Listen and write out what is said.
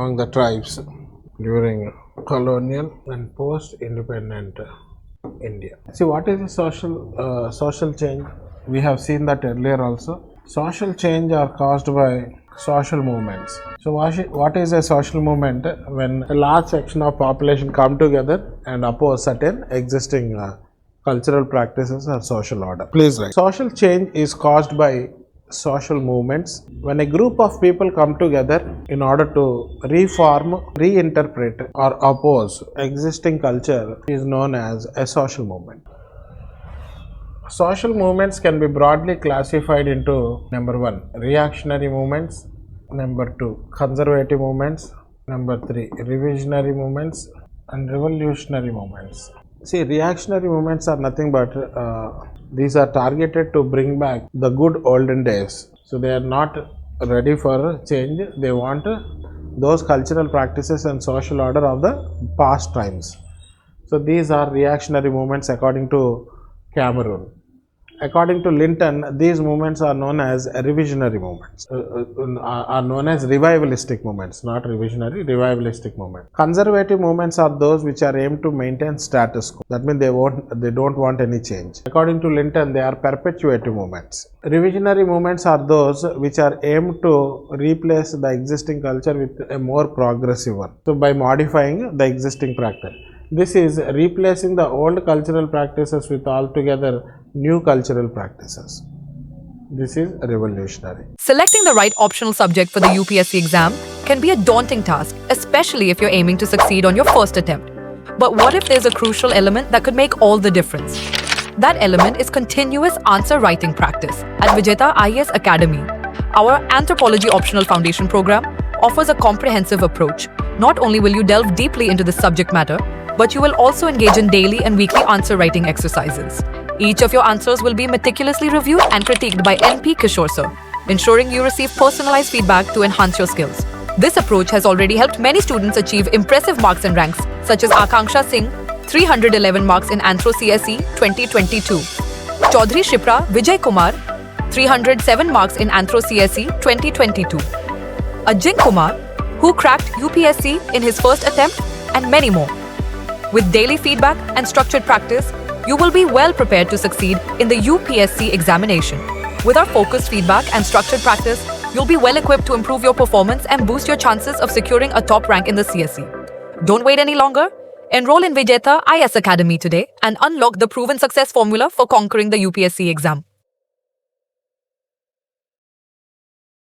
among the tribes during colonial and post-independent India. See, what is a social change? We have seen that earlier also. Social change are caused by social movements. So what is a social movement? When a large section of population come together and oppose certain existing cultural practices or social order. Please write. Social change is caused by social movements. When a group of people come together in order to reform, reinterpret or oppose existing culture is known as a social movement. Social movements can be broadly classified into number 1, reactionary movements, number 2, conservative movements, number 3, revisionary movements and revolutionary movements. See, reactionary movements are nothing but these are targeted to bring back the good olden days. So they are not ready for change. They want those cultural practices and social order of the past times. So these are reactionary movements according to Cameron. According to Linton, these movements are known as revisionary movements, are known as revivalistic movements, not revisionary, revivalistic movements. Conservative movements are those which are aimed to maintain status quo. That means they don't want any change. According to Linton, they are perpetuative movements. Revisionary movements are those which are aimed to replace the existing culture with a more progressive one. So by modifying the existing practice. This is replacing the old cultural practices with altogether new cultural practices. This is revolutionary. Selecting the right optional subject for the UPSC exam can be a daunting task, especially if you're aiming to succeed on your first attempt. But what if there's a crucial element that could make all the difference? That element is continuous answer writing practice. At Vijetha IAS Academy, our Anthropology Optional Foundation program offers a comprehensive approach. Not only will you delve deeply into the subject matter, but you will also engage in daily and weekly answer writing exercises. Each of your answers will be meticulously reviewed and critiqued by P Kishore Sir, ensuring you receive personalized feedback to enhance your skills. This approach has already helped many students achieve impressive marks and ranks, such as Akanksha Singh, 311 marks in Anthro CSE 2022. Chaudhary Shipra Vijay Kumar, 307 marks in Anthro CSE 2022. Ajin Kumar, who cracked UPSC in his first attempt, and many more. With daily feedback and structured practice, you will be well prepared to succeed in the UPSC examination. With our focused feedback and structured practice, you'll be well equipped to improve your performance and boost your chances of securing a top rank in the CSE. Don't wait any longer. Enroll in Vijetha IAS Academy today and unlock the proven success formula for conquering the UPSC exam.